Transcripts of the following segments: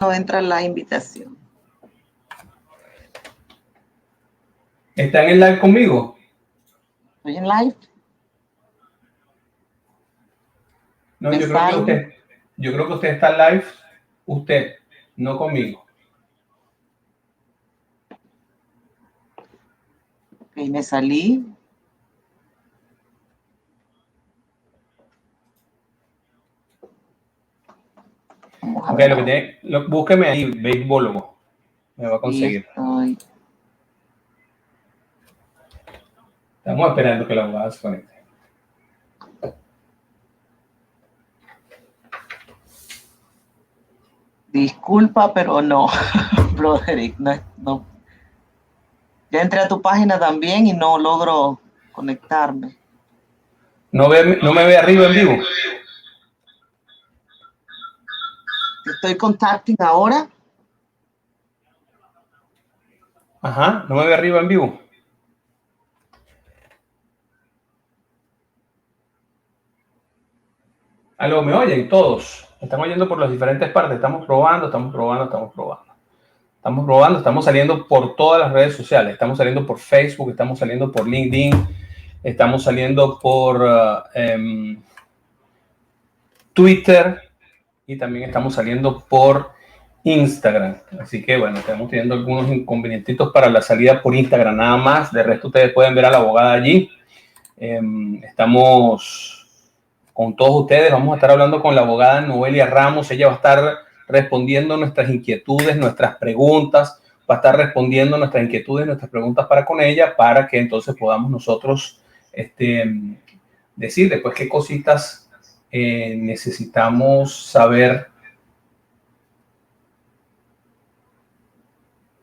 No entra la invitación. ¿Están en live conmigo? ¿Estoy en live? No, yo creo que usted está live, usted, no conmigo. Ok, me salí. Vamos a ver. Búsqueme ahí, béisbólogo. Me va a conseguir. Estamos esperando que la abogada se conecte. Disculpa, pero no, Broderick, no. Ya entré a tu página también y no logro conectarme. ¿No me ve arriba en vivo? Te estoy contacting ahora. Ajá, ¿no me ve arriba en vivo? Aló, ¿me oyen todos? ¿Me están oyendo por las diferentes partes? Estamos probando. Estamos saliendo por todas las redes sociales. Estamos saliendo por Facebook, estamos saliendo por LinkedIn, estamos saliendo por Twitter y también estamos saliendo por Instagram. Así que bueno, estamos teniendo algunos inconvenientitos para la salida por Instagram nada más. De resto ustedes pueden ver a la abogada allí. Estamos con todos ustedes. Vamos a estar hablando con la abogada Noelia Ramos. Ella va a estar respondiendo nuestras inquietudes, nuestras preguntas. Va a estar respondiendo nuestras inquietudes, nuestras preguntas para con ella, para que entonces podamos nosotros decir después qué cositas necesitamos saber.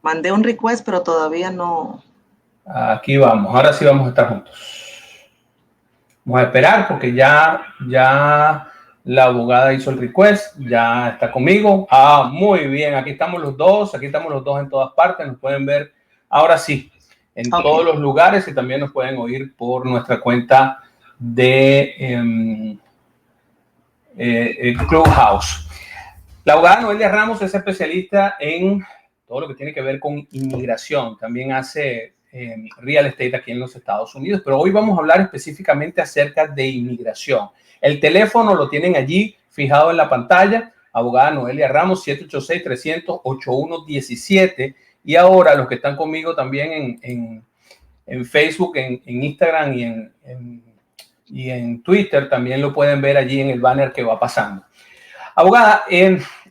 Mandé un request, pero todavía no. Aquí vamos. Ahora sí vamos a estar juntos. Vamos a esperar porque ya la abogada hizo el request, ya está conmigo. Muy bien, aquí estamos los dos en todas partes, nos pueden ver ahora sí en todos los lugares y también nos pueden oír por nuestra cuenta de Clubhouse. La abogada Noelia Ramos es especialista en todo lo que tiene que ver con inmigración, también hace real estate aquí en los Estados Unidos, pero hoy vamos a hablar específicamente acerca de inmigración. El teléfono lo tienen allí fijado en la pantalla, abogada Noelia Ramos, 786-300-8117, y ahora los que están conmigo también en Facebook, en Instagram y en Twitter, también lo pueden ver allí en el banner que va pasando. Abogada,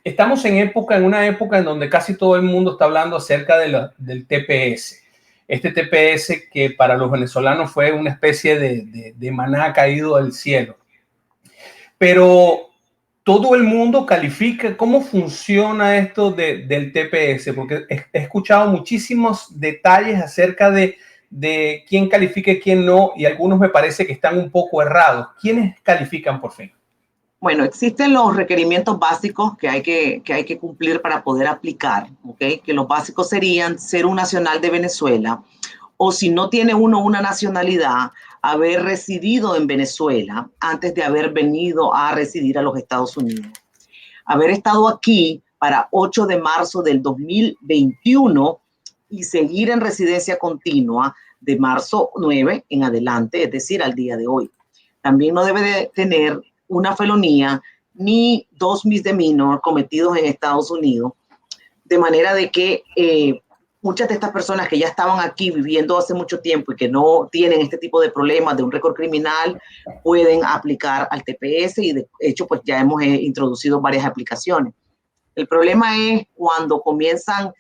estamos en una época en donde casi todo el mundo está hablando acerca del TPS. Este TPS que para los venezolanos fue una especie de maná caído del cielo. Pero todo el mundo califica cómo funciona esto del TPS, porque he escuchado muchísimos detalles acerca de quién califica y quién no, y algunos me parece que están un poco errados. ¿Quiénes califican por fin? Bueno, existen los requerimientos básicos que hay que cumplir para poder aplicar, ¿ok? Que los básicos serían ser un nacional de Venezuela, o si no tiene uno una nacionalidad, haber residido en Venezuela antes de haber venido a residir a los Estados Unidos. Haber estado aquí para 8 de marzo del 2021 y seguir en residencia continua de marzo 9 en adelante, es decir, al día de hoy. También no debe de tener una felonía ni 2 misdemeanors cometidos en Estados Unidos, de manera de que muchas de estas personas que ya estaban aquí viviendo hace mucho tiempo y que no tienen este tipo de problemas de un récord criminal pueden aplicar al TPS, y de hecho pues ya hemos introducido varias aplicaciones. El problema es cuando comienzan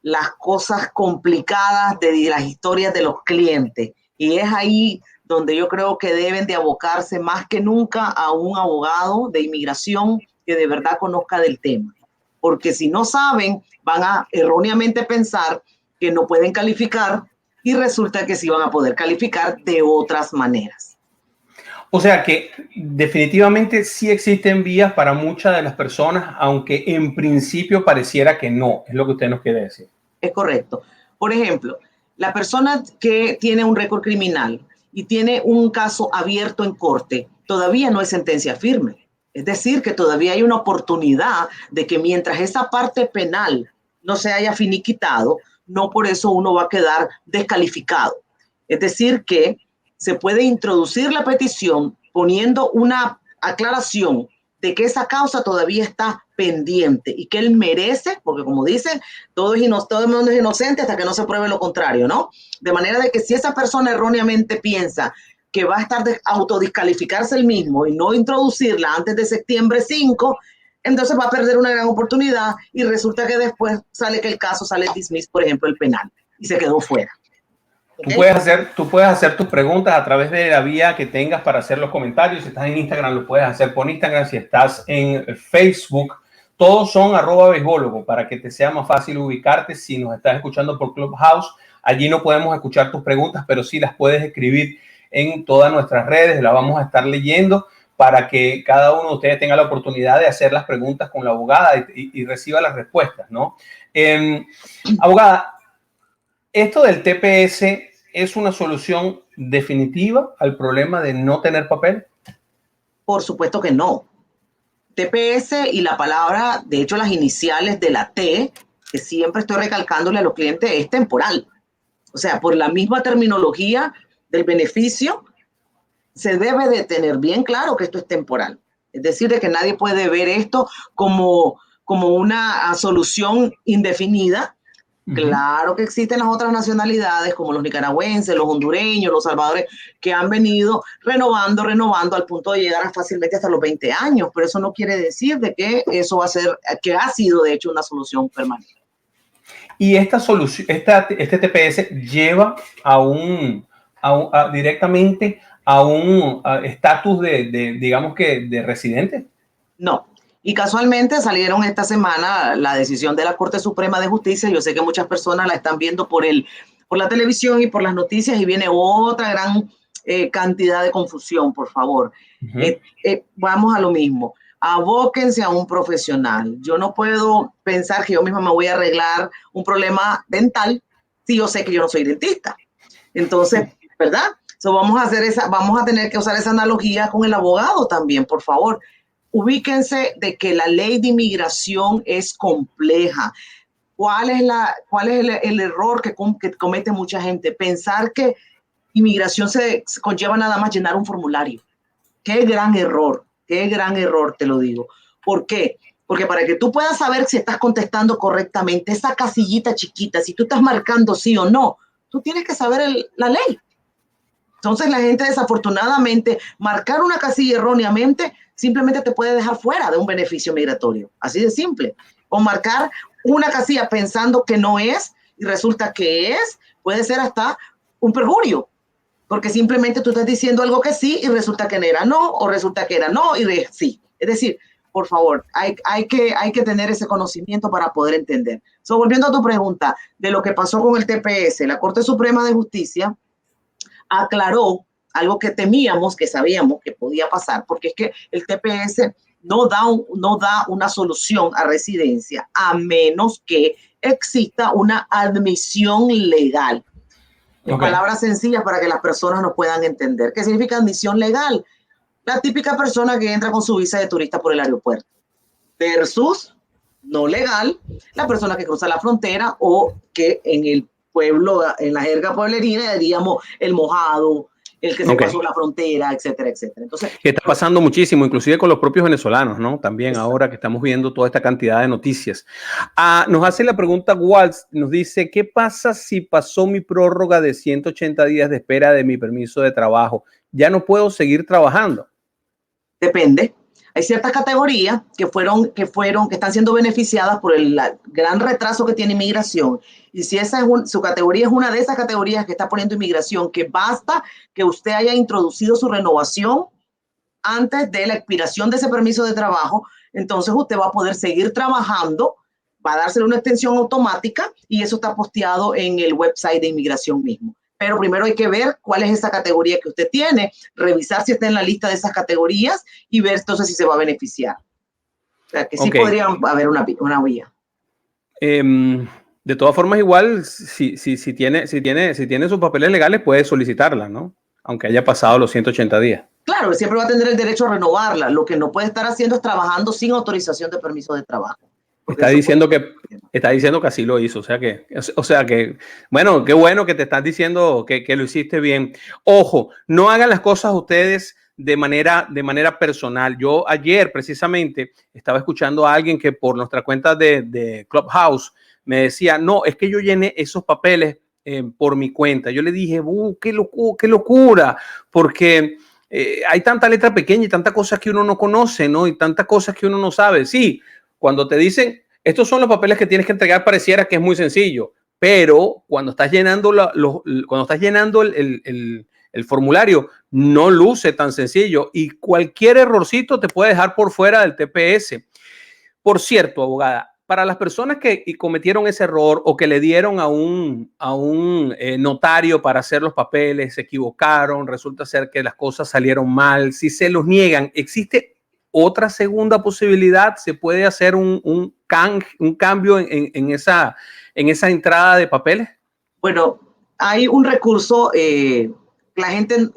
las cosas complicadas de las historias de los clientes, y es ahí donde yo creo que deben de abocarse más que nunca a un abogado de inmigración que de verdad conozca del tema, porque si no saben, van a erróneamente pensar que no pueden calificar y resulta que sí van a poder calificar de otras maneras. O sea que definitivamente sí existen vías para muchas de las personas, aunque en principio pareciera que no, es lo que usted nos quiere decir. Es correcto. Por ejemplo, la persona que tiene un récord criminal y tiene un caso abierto en corte, todavía no es sentencia firme. Es decir, que todavía hay una oportunidad de que mientras esa parte penal no se haya finiquitado, no por eso uno va a quedar descalificado. Es decir, que se puede introducir la petición poniendo una aclaración de que esa causa todavía está pendiente y que él merece, porque como dicen, todo el mundo es inocente hasta que no se pruebe lo contrario, ¿no? De manera de que si esa persona erróneamente piensa que va a estar de autodiscalificarse el mismo y no introducirla antes de septiembre 5, entonces va a perder una gran oportunidad y resulta que después sale que el caso sale dismiss, por ejemplo, el penal, y se quedó fuera. ¿Okay? Tú puedes hacer tus preguntas a través de la vía que tengas para hacer los comentarios. Si estás en Instagram, lo puedes hacer por Instagram. Si estás en Facebook, todos son @beisbólogo para que te sea más fácil ubicarte. Si nos estás escuchando por Clubhouse, allí no podemos escuchar tus preguntas, pero sí las puedes escribir en todas nuestras redes. Las vamos a estar leyendo para que cada uno de ustedes tenga la oportunidad de hacer las preguntas con la abogada y reciba las respuestas, ¿no? Abogada, ¿esto del TPS es una solución definitiva al problema de no tener papel? Por supuesto que no. TPS y la palabra, de hecho las iniciales de la T, que siempre estoy recalcándole a los clientes, es temporal. O sea, por la misma terminología del beneficio, se debe de tener bien claro que esto es temporal. Es decir, de que nadie puede ver esto como una solución indefinida. Claro que existen las otras nacionalidades como los nicaragüenses, los hondureños, los salvadores, que han venido renovando al punto de llegar fácilmente hasta los 20 años, pero eso no quiere decir de que eso va a ser, que ha sido de hecho una solución permanente. Y esta solución, este TPS lleva directamente a un estatus digamos que de residente. No. Y casualmente salieron esta semana la decisión de la Corte Suprema de Justicia. Yo sé que muchas personas la están viendo por la televisión y por las noticias y viene otra gran cantidad de confusión, por favor. Vamos a lo mismo. Abóquense a un profesional. Yo no puedo pensar que yo misma me voy a arreglar un problema dental si yo sé que yo no soy dentista. Entonces, ¿verdad? Vamos a tener que usar esa analogía con el abogado también, por favor. Ubíquense de que la ley de inmigración es compleja. ¿Cuál es el error que comete mucha gente? Pensar que inmigración se conlleva nada más llenar un formulario. Qué gran error, te lo digo. ¿Por qué? Porque para que tú puedas saber si estás contestando correctamente, esa casillita chiquita, si tú estás marcando sí o no, tú tienes que saber la ley. Entonces la gente desafortunadamente, marcar una casilla erróneamente simplemente te puede dejar fuera de un beneficio migratorio. Así de simple. O marcar una casilla pensando que no es y resulta que es, puede ser hasta un perjurio. Porque simplemente tú estás diciendo algo que sí y resulta que era no, o resulta que era no y sí. Es decir, por favor, hay que tener ese conocimiento para poder entender. Volviendo a tu pregunta de lo que pasó con el TPS, la Corte Suprema de Justicia aclaró algo que temíamos, que sabíamos que podía pasar, porque es que el TPS no da una solución a residencia a menos que exista una admisión legal. En palabras sencillas para que las personas nos puedan entender. ¿Qué significa admisión legal? La típica persona que entra con su visa de turista por el aeropuerto versus no legal, la persona que cruza la frontera o que en el pueblo, en la jerga pueblerina, diríamos el mojado, el que se pasó la frontera, etcétera, etcétera. Entonces, que está pasando muchísimo, inclusive con los propios venezolanos, ¿no? También ahora que estamos viendo toda esta cantidad de noticias. Nos hace la pregunta Waltz, nos dice, ¿qué pasa si pasó mi prórroga de 180 días de espera de mi permiso de trabajo? ¿Ya no puedo seguir trabajando? Depende. Hay ciertas categorías que están siendo beneficiadas por el gran retraso que tiene inmigración. Y si su categoría es una de esas categorías que está poniendo inmigración, que basta que usted haya introducido su renovación antes de la expiración de ese permiso de trabajo, entonces usted va a poder seguir trabajando, va a dársele una extensión automática y eso está posteado en el website de inmigración mismo. Pero primero hay que ver cuál es esa categoría que usted tiene, revisar si está en la lista de esas categorías y ver entonces si se va a beneficiar. O sea, que sí podría haber una vía. De todas formas, igual, si tiene sus papeles legales, puede solicitarla, ¿no? Aunque haya pasado los 180 días. Claro, él siempre va a tener el derecho a renovarla. Lo que no puede estar haciendo es trabajando sin autorización de permiso de trabajo. Está diciendo que así lo hizo, o sea que, bueno, qué bueno que te están diciendo que lo hiciste bien. Ojo, no hagan las cosas ustedes de manera personal. Yo ayer precisamente estaba escuchando a alguien que por nuestra cuenta de Clubhouse me decía, no, es que yo llené esos papeles por mi cuenta. Yo le dije, qué locura, porque hay tanta letra pequeña y tantas cosas que uno no conoce, ¿no? Y tantas cosas que uno no sabe. Sí, cuando te dicen, estos son los papeles que tienes que entregar, pareciera que es muy sencillo, pero cuando estás llenando, el formulario, no luce tan sencillo y cualquier errorcito te puede dejar por fuera del TPS. Por cierto, abogada, para las personas que cometieron ese error o que le dieron a un notario para hacer los papeles, se equivocaron, resulta ser que las cosas salieron mal, si se los niegan, ¿existe otra segunda posibilidad? ¿Se puede hacer un cambio en esa entrada de papeles? Bueno, hay un recurso, la gente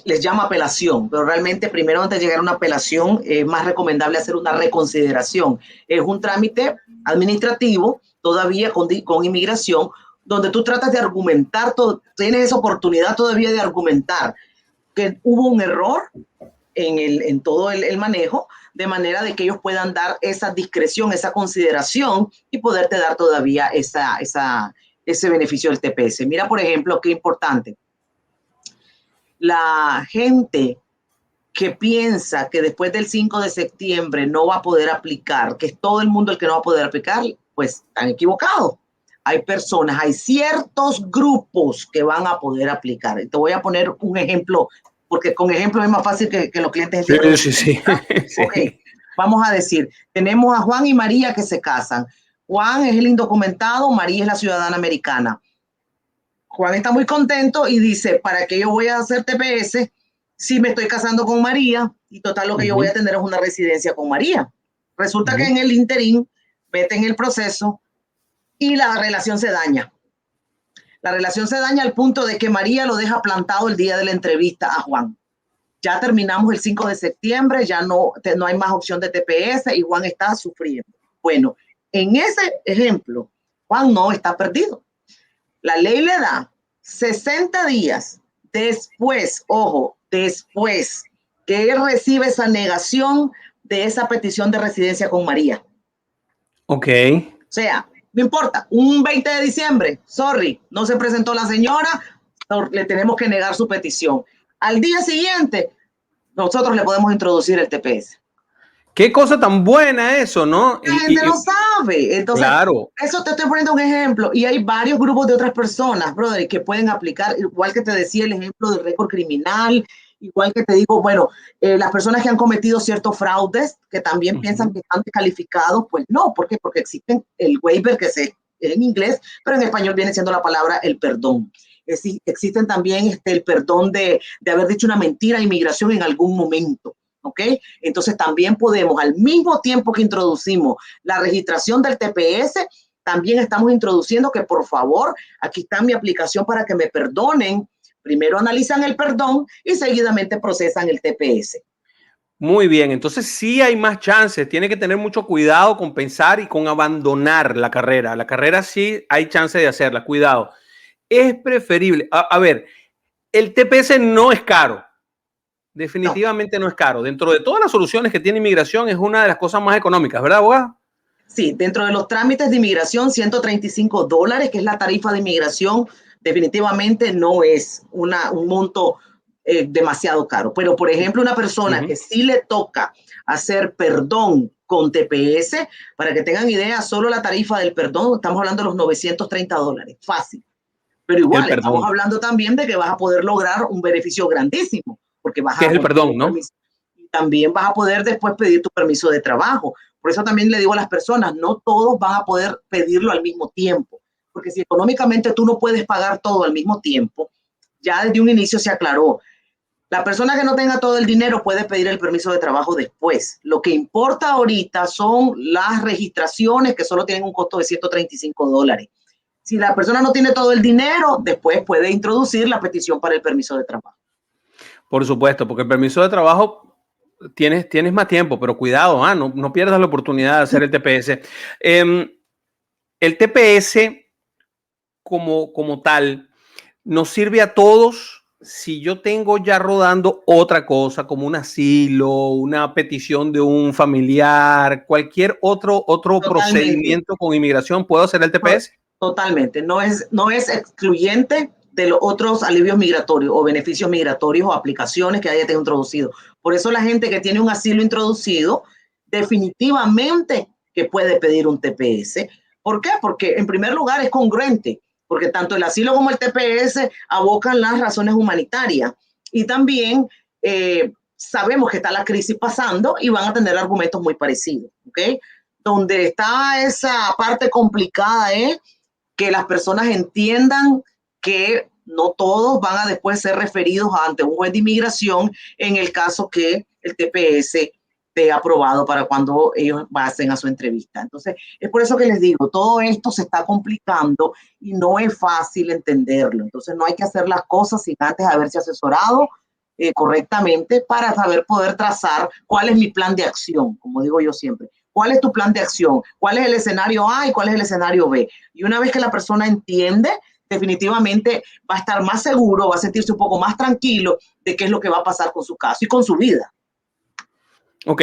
les llama apelación, pero realmente primero antes de llegar a una apelación es más recomendable hacer una reconsideración. Es un trámite administrativo todavía con inmigración, donde tú tratas de argumentar, tienes esa oportunidad todavía de argumentar que hubo un error en todo el manejo, de manera de que ellos puedan dar esa discreción, esa consideración y poderte dar todavía ese beneficio del TPS. Mira, por ejemplo, qué importante. La gente que piensa que después del 5 de septiembre no va a poder aplicar, que es todo el mundo el que no va a poder aplicar, pues están equivocados. Hay personas, hay ciertos grupos que van a poder aplicar. Te voy a poner un ejemplo, porque con ejemplos es más fácil que los clientes entiendan. Sí. Okay. Vamos a decir, tenemos a Juan y María que se casan. Juan es el indocumentado, María es la ciudadana americana. Juan está muy contento y dice, ¿para qué yo voy a hacer TPS si me estoy casando con María? Y total, lo que yo voy a tener es una residencia con María. Resulta que en el interín, meten el proceso y la relación se daña. La relación se daña al punto de que María lo deja plantado el día de la entrevista a Juan. Ya terminamos el 5 de septiembre, ya no hay más opción de TPS y Juan está sufriendo. Bueno, en ese ejemplo, Juan no está perdido. La ley le da 60 días después, ojo, después que él recibe esa negación de esa petición de residencia con María. Ok. O sea, no importa, un 20 de diciembre, sorry, no se presentó la señora, le tenemos que negar su petición. Al día siguiente, nosotros le podemos introducir el TPS. Qué cosa tan buena eso, ¿no? La gente no sabe. Entonces, claro. Eso te estoy poniendo un ejemplo. Y hay varios grupos de otras personas, brother, que pueden aplicar, igual que te decía el ejemplo del récord criminal, igual que te digo, bueno, las personas que han cometido ciertos fraudes, que también piensan que están descalificados, pues no. ¿Por qué? Porque existen el waiver, que es en inglés, pero en español viene siendo la palabra el perdón. Existen también el perdón de haber dicho una mentira a inmigración en algún momento. ¿Ok? Entonces también podemos, al mismo tiempo que introducimos la registración del TPS, también estamos introduciendo que por favor, aquí está mi aplicación para que me perdonen. Primero analizan el perdón y seguidamente procesan el TPS. Muy bien, entonces sí hay más chances, tiene que tener mucho cuidado con pensar y con abandonar la carrera. La carrera sí hay chance de hacerla, cuidado. Es preferible, a ver, el TPS no es caro. Definitivamente no es caro. Dentro de todas las soluciones que tiene inmigración, es una de las cosas más económicas, ¿verdad, abogada? Sí, dentro de los trámites de inmigración, $135, que es la tarifa de inmigración, definitivamente no es un monto demasiado caro. Pero, por ejemplo, una persona que sí le toca hacer perdón con TPS, para que tengan idea, solo la tarifa del perdón, estamos hablando de los $930, fácil. Pero igual, estamos hablando también de que vas a poder lograr un beneficio grandísimo, porque vas a... ¿Qué es el perdón, no? Y también vas a poder después pedir tu permiso de trabajo. Por eso también le digo a las personas, no todos van a poder pedirlo al mismo tiempo, porque si económicamente tú no puedes pagar todo al mismo tiempo, ya desde un inicio se aclaró. La persona que no tenga todo el dinero puede pedir el permiso de trabajo después. Lo que importa ahorita son las registraciones, que solo tienen un costo de $135. Si la persona no tiene todo el dinero, después puede introducir la petición para el permiso de trabajo. Por supuesto, porque el permiso de trabajo tienes más tiempo, pero cuidado, no pierdas la oportunidad de hacer el TPS. El TPS como tal nos sirve a todos si yo tengo ya rodando otra cosa como un asilo, una petición de un familiar, cualquier otro Totalmente. procedimiento con inmigración, ¿puedo hacer el TPS? Totalmente. No es excluyente de los otros alivios migratorios o beneficios migratorios o aplicaciones que haya introducido. Por eso la gente que tiene un asilo introducido definitivamente que puede pedir un TPS. ¿Por qué? Porque en primer lugar es congruente, porque tanto el asilo como el TPS abocan las razones humanitarias y también sabemos que está la crisis pasando y van a tener argumentos muy parecidos, ¿ok? Donde está esa parte complicada es que las personas entiendan que no todos van a después ser referidos ante un juez de inmigración en el caso que el TPS esté aprobado para cuando ellos pasen a su entrevista. Entonces, es por eso que les digo, todo esto se está complicando y no es fácil entenderlo. Entonces, no hay que hacer las cosas sin antes haberse asesorado correctamente para saber poder trazar cuál es mi plan de acción, como digo yo siempre. ¿Cuál es tu plan de acción? ¿Cuál es el escenario A y cuál es el escenario B? Y una vez que la persona entiende, definitivamente va a estar más seguro, va a sentirse un poco más tranquilo de qué es lo que va a pasar con su caso y con su vida. Ok,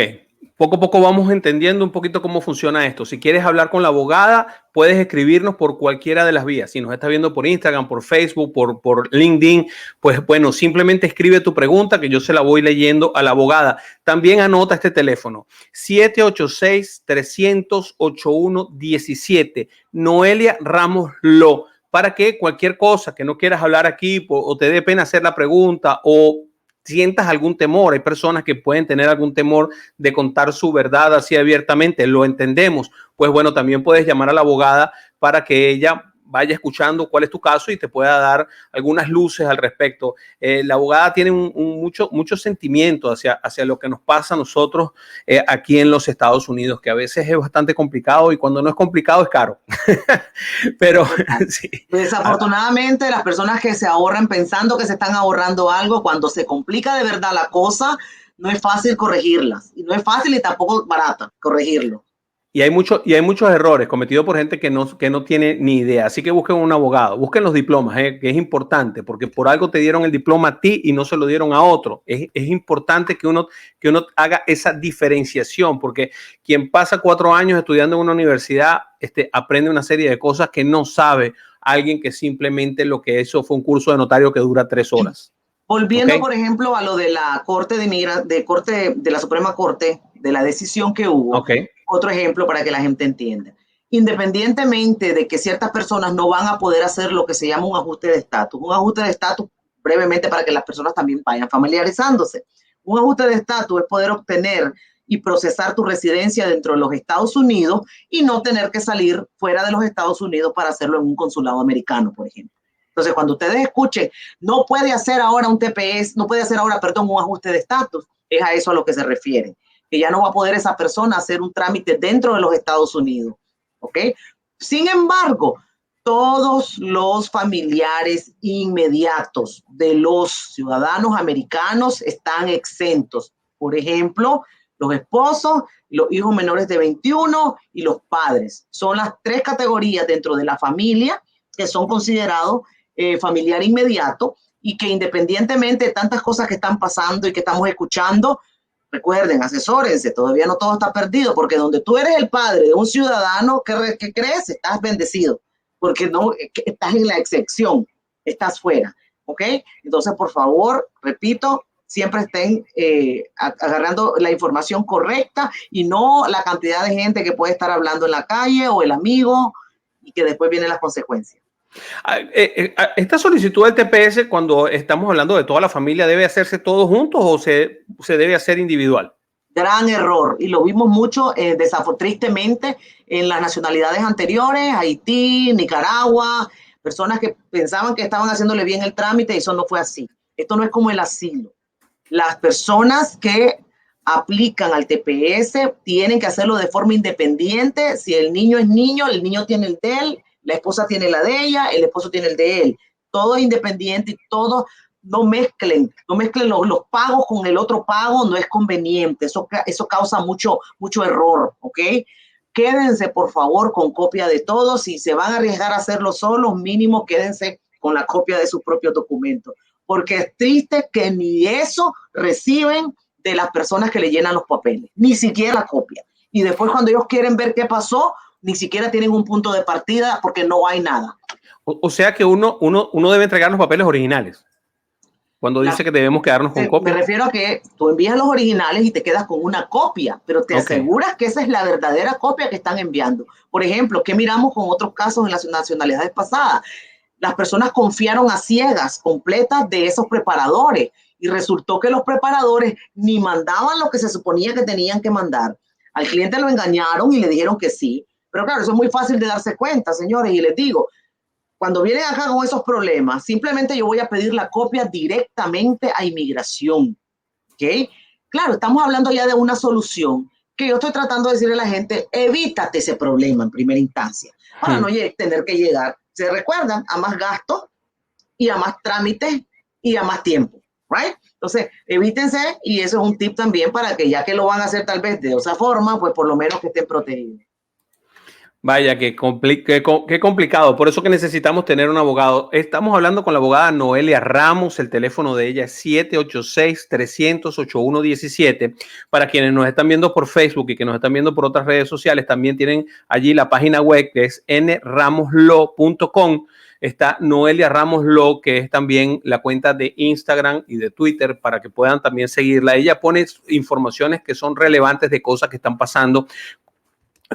poco a poco vamos entendiendo un poquito cómo funciona esto. Si quieres hablar con la abogada, puedes escribirnos por cualquiera de las vías. Si nos estás viendo por Instagram, por Facebook, por LinkedIn, pues bueno, simplemente escribe tu pregunta que yo se la voy leyendo a la abogada. También anota este teléfono, 786-300-8117, Noelia Ramos Lo, para que cualquier cosa que no quieras hablar aquí o te dé pena hacer la pregunta o sientas algún temor, hay personas que pueden tener algún temor de contar su verdad así abiertamente, lo entendemos, pues bueno, también puedes llamar a la abogada para que ella vaya escuchando cuál es tu caso y te pueda dar algunas luces al respecto. La abogada tiene mucho sentimiento hacia lo que nos pasa a nosotros aquí en los Estados Unidos, que a veces es bastante complicado y cuando no es complicado es caro. Pero sí. Desafortunadamente, las personas que se ahorran pensando que se están ahorrando algo, cuando se complica de verdad la cosa, no es fácil corregirlas. Y no es fácil y tampoco barata corregirlo. Y hay muchos errores cometidos por gente que no tiene ni idea. Así que busquen un abogado, busquen los diplomas, que es importante, porque por algo te dieron el diploma a ti y no se lo dieron a otro. Es importante que uno haga esa diferenciación, porque quien pasa 4 años estudiando en una universidad aprende una serie de cosas que no sabe alguien que simplemente lo que hizo fue un curso de notario que dura 3 horas. Volviendo, ¿Okay? por ejemplo, a lo de la Corte de la Suprema Corte, de la decisión que hubo, Okay. otro ejemplo para que la gente entienda. Independientemente de que ciertas personas no van a poder hacer lo que se llama un ajuste de estatus, brevemente para que las personas también vayan familiarizándose. Un ajuste de estatus es poder obtener y procesar tu residencia dentro de los Estados Unidos y no tener que salir fuera de los Estados Unidos para hacerlo en un consulado americano, por ejemplo. Entonces, cuando ustedes escuchen, no puede hacer ahora un TPS, no puede hacer ahora, perdón, un ajuste de estatus, es a eso a lo que se refiere, que ya no va a poder esa persona hacer un trámite dentro de los Estados Unidos, ¿ok? Sin embargo, todos los familiares inmediatos de los ciudadanos americanos están exentos. Por ejemplo, los esposos, los hijos menores de 21 y los padres. Son las 3 categorías dentro de la familia que son considerados familiar inmediato y que independientemente de tantas cosas que están pasando y que estamos escuchando, recuerden, asesórense, todavía no todo está perdido, porque donde tú eres el padre de un ciudadano, ¿qué crees? Estás bendecido, porque no estás en la excepción, estás fuera, ¿ok? Entonces, por favor, repito, siempre estén agarrando la información correcta y no la cantidad de gente que puede estar hablando en la calle o el amigo y que después vienen las consecuencias. ¿Esta solicitud del TPS, cuando estamos hablando de toda la familia, debe hacerse todos juntos o se debe hacer individual? Gran error, y lo vimos mucho, tristemente, en las nacionalidades anteriores, Haití, Nicaragua, personas que pensaban que estaban haciéndole bien el trámite y eso no fue así. Esto no es como el asilo. Las personas que aplican al TPS tienen que hacerlo de forma independiente. Si el niño es niño, el niño tiene el de él, la esposa tiene la de ella, el esposo tiene el de él. Todo es independiente y todo no mezclen los pagos con el otro pago, no es conveniente, eso causa mucho error, ¿ok? Quédense, por favor, con copia de todo. Si se van a arriesgar a hacerlo solos, mínimo quédense con la copia de sus propios documentos, porque es triste que ni eso reciben de las personas que le llenan los papeles, ni siquiera la copia. Y después cuando ellos quieren ver qué pasó, ni siquiera tienen un punto de partida porque no hay nada. O sea que uno debe entregar los papeles originales. Cuando dice que debemos quedarnos con copia. Me refiero a que tú envías los originales y te quedas con una copia, pero te aseguras que esa es la verdadera copia que están enviando. Por ejemplo, ¿qué miramos con otros casos en las nacionalidades pasadas? Las personas confiaron a ciegas completas de esos preparadores y resultó que los preparadores ni mandaban lo que se suponía que tenían que mandar. Al cliente lo engañaron y le dijeron que sí. Pero claro, eso es muy fácil de darse cuenta, señores, y les digo, cuando vienen acá con esos problemas, simplemente yo voy a pedir la copia directamente a inmigración, ¿ok? Claro, estamos hablando ya de una solución que yo estoy tratando de decirle a la gente, evítate ese problema en primera instancia, para no tener que llegar, se recuerdan, a más gastos y a más trámites y a más tiempo, ¿right? Entonces, evítense, y eso es un tip también para que ya que lo van a hacer tal vez de esa forma, pues por lo menos que estén protegidos. Vaya, qué complicado. Por eso que necesitamos tener un abogado. Estamos hablando con la abogada Noelia Ramos. El teléfono de ella es 786-300-8117. Para quienes nos están viendo por Facebook y que nos están viendo por otras redes sociales, también tienen allí la página web que es nramoslo.com. Está Noelia Ramos Law, que es también la cuenta de Instagram y de Twitter para que puedan también seguirla. Ella pone informaciones que son relevantes de cosas que están pasando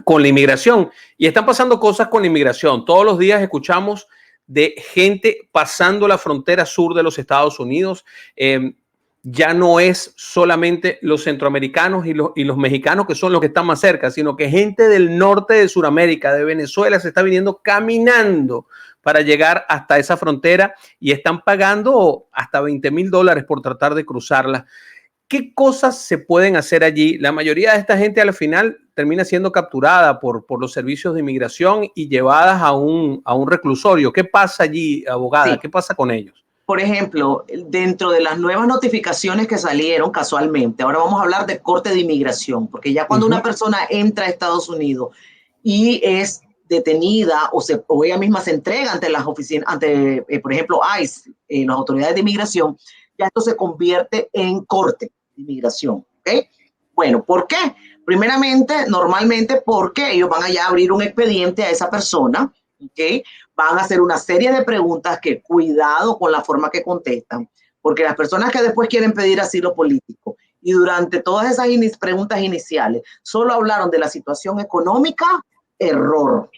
con la inmigración, y están pasando cosas con la inmigración. Todos los días escuchamos de gente pasando la frontera sur de los Estados Unidos. Ya no es solamente los centroamericanos y los mexicanos que son los que están más cerca, sino que gente del norte de Sudamérica, de Venezuela, se está viniendo caminando para llegar hasta esa frontera y están pagando hasta $20,000 por tratar de cruzarla. ¿Qué cosas se pueden hacer allí? La mayoría de esta gente al final termina siendo capturada por los servicios de inmigración y llevadas a un reclusorio. ¿Qué pasa allí, abogada? Sí. ¿Qué pasa con ellos? Por ejemplo, dentro de las nuevas notificaciones que salieron casualmente, ahora vamos a hablar de corte de inmigración, porque ya cuando una persona entra a Estados Unidos y es detenida o ella misma se entrega ante las oficinas, por ejemplo, ICE, las autoridades de inmigración, ya esto se convierte en corte de inmigración. ¿Okay? Bueno, ¿por qué? Primeramente, normalmente porque ellos van allá a abrir un expediente a esa persona, ¿okay? Van a hacer una serie de preguntas que cuidado con la forma que contestan, porque las personas que después quieren pedir asilo político y durante todas esas preguntas iniciales solo hablaron de la situación económica, error.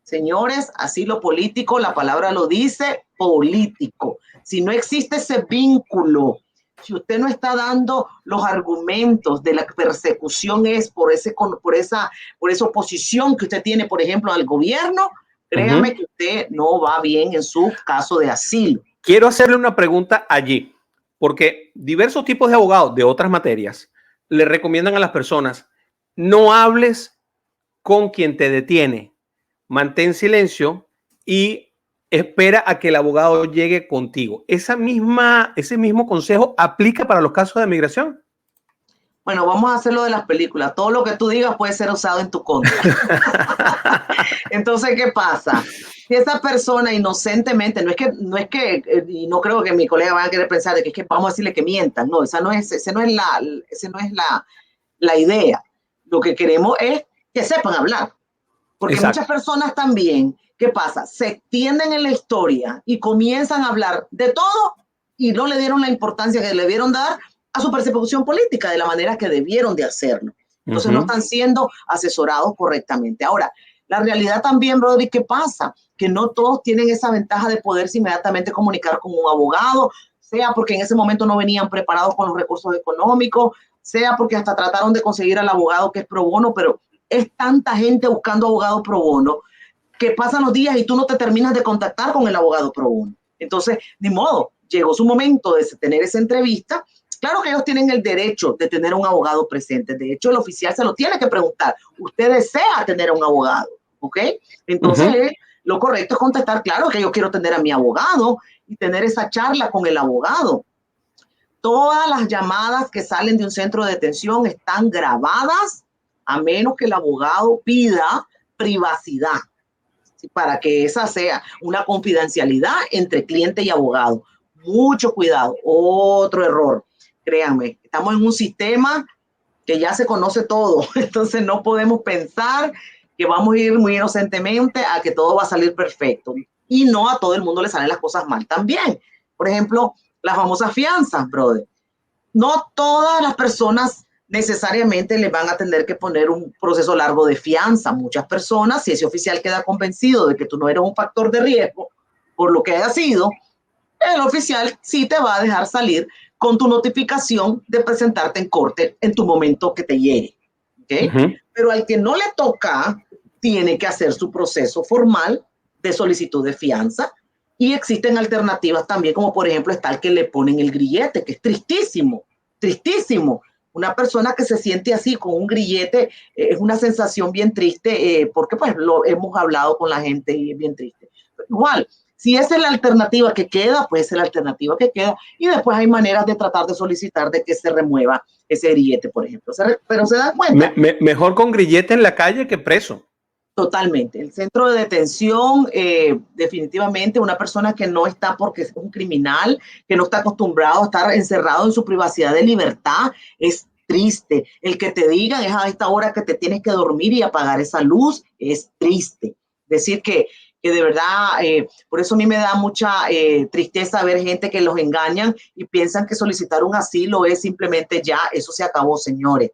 Señores, asilo político, la palabra lo dice, político. Si no existe ese vínculo, si usted no está dando los argumentos de la persecución es por esa oposición que usted tiene, por ejemplo, al gobierno, créame que usted no va bien en su caso de asilo. Quiero hacerle una pregunta allí, porque diversos tipos de abogados de otras materias le recomiendan a las personas, no hables con quien te detiene, mantén silencio y espera a que el abogado llegue contigo. Ese mismo consejo aplica para los casos de migración. Bueno, vamos a hacerlo de las películas. Todo lo que tú digas puede ser usado en tu contra. Entonces, ¿qué pasa? Si esa persona inocentemente, no es que, y no creo que mi colega vaya a querer pensar de que es que vamos a decirle que mientan. No, esa no es la idea. Lo que queremos es que sepan hablar. Porque exacto, muchas personas también, ¿qué pasa? Se extienden en la historia y comienzan a hablar de todo y no le dieron la importancia que le debieron dar a su persecución política de la manera que debieron de hacerlo. Entonces no están siendo asesorados correctamente. Ahora, la realidad también, brother, ¿qué pasa? Que no todos tienen esa ventaja de poderse inmediatamente comunicar con un abogado, sea porque en ese momento no venían preparados con los recursos económicos, sea porque hasta trataron de conseguir al abogado que es pro bono, pero es tanta gente buscando abogado pro bono que pasan los días y tú no te terminas de contactar con el abogado pro bono. Entonces, ni modo, llegó su momento de tener esa entrevista. Claro que ellos tienen el derecho de tener un abogado presente. De hecho, el oficial se lo tiene que preguntar. ¿Usted desea tener un abogado? ¿Ok? Entonces, lo correcto es contestar, claro que yo quiero tener a mi abogado y tener esa charla con el abogado. Todas las llamadas que salen de un centro de detención están grabadas a menos que el abogado pida privacidad, ¿sí? Para que esa sea una confidencialidad entre cliente y abogado. Mucho cuidado. Otro error, créanme, estamos en un sistema que ya se conoce todo, entonces no podemos pensar que vamos a ir muy inocentemente a que todo va a salir perfecto. Y no a todo el mundo le salen las cosas mal también. Por ejemplo, las famosas fianzas, brother. No todas las personas necesariamente le van a tener que poner un proceso largo de fianza. Muchas personas, si ese oficial queda convencido de que tú no eres un factor de riesgo por lo que haya sido, el oficial sí te va a dejar salir con tu notificación de presentarte en corte en tu momento que te llegue. ¿Okay? Pero al que no le toca, tiene que hacer su proceso formal de solicitud de fianza. Y existen alternativas también, como por ejemplo está el que le ponen el grillete, que es tristísimo, tristísimo. Una persona que se siente así con un grillete es una sensación bien triste, porque pues lo hemos hablado con la gente y es bien triste. Pero igual, si esa es la alternativa que queda, pues esa es la alternativa que queda. Y después hay maneras de tratar de solicitar de que se remueva ese grillete, por ejemplo. Pero se dan cuenta. Mejor con grillete en la calle que preso. Totalmente. El centro de detención, definitivamente una persona que no está porque es un criminal, que no está acostumbrado a estar encerrado en su privacidad de libertad, es triste. El que te digan es a esta hora que te tienes que dormir y apagar esa luz, es triste. Decir que de verdad, por eso a mí me da mucha tristeza ver gente que los engañan y piensan que solicitar un asilo es simplemente ya, eso se acabó, señores.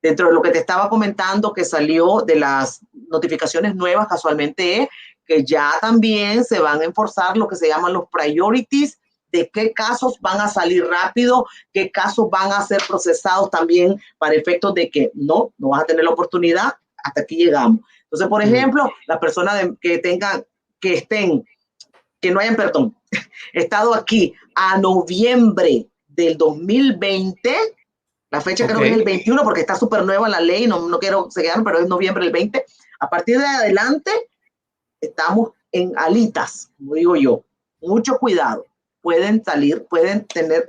Dentro de lo que te estaba comentando que salió de las notificaciones nuevas, casualmente es que ya también se van a enforzar lo que se llaman los priorities, de qué casos van a salir rápido, qué casos van a ser procesados también para efectos de que no vas a tener la oportunidad, hasta aquí llegamos. Entonces, por ejemplo, las personas que no hayan, perdón, estado aquí a noviembre del 2020, la fecha creo que es el 21 porque está súper nueva la ley, no quiero seguir, pero es noviembre del 20. A partir de adelante estamos en alitas, como digo yo. Mucho cuidado. Pueden salir, pueden tener,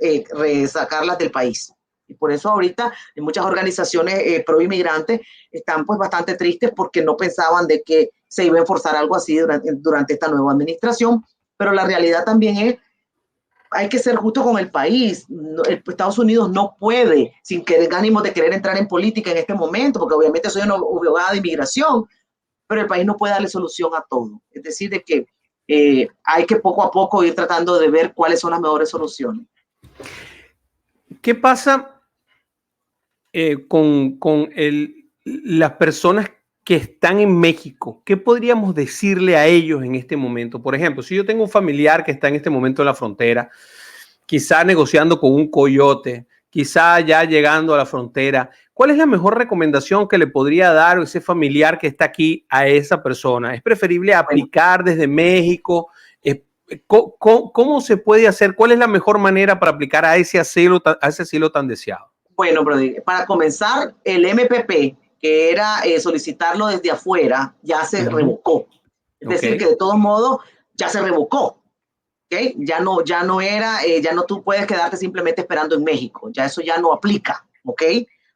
sacarlas del país. Y por eso ahorita en muchas organizaciones pro inmigrantes están pues bastante tristes porque no pensaban de que se iba a enforzar algo así durante esta nueva administración. Pero la realidad también es hay que ser justo con el país. Estados Unidos no puede, sin querer ánimo de querer entrar en política en este momento, porque obviamente soy una abogada de inmigración, pero el país no puede darle solución a todo. Es decir, de que hay que poco a poco ir tratando de ver cuáles son las mejores soluciones. ¿Qué pasa con las personas que están en México? ¿Qué podríamos decirle a ellos en este momento? Por ejemplo, si yo tengo un familiar que está en este momento en la frontera, quizá negociando con un coyote, quizá ya llegando a la frontera, ¿cuál es la mejor recomendación que le podría dar ese familiar que está aquí a esa persona? ¿Es preferible aplicar desde México? ¿Cómo se puede hacer? ¿Cuál es la mejor manera para aplicar a ese asilo tan deseado? Bueno, Brody, para comenzar, el MPP, que era solicitarlo desde afuera, ya se revocó. Es decir, que de todos modos ya se revocó. ¿Okay? Ya no era, ya no tú puedes quedarte simplemente esperando en México. Ya eso ya no aplica. ¿Ok?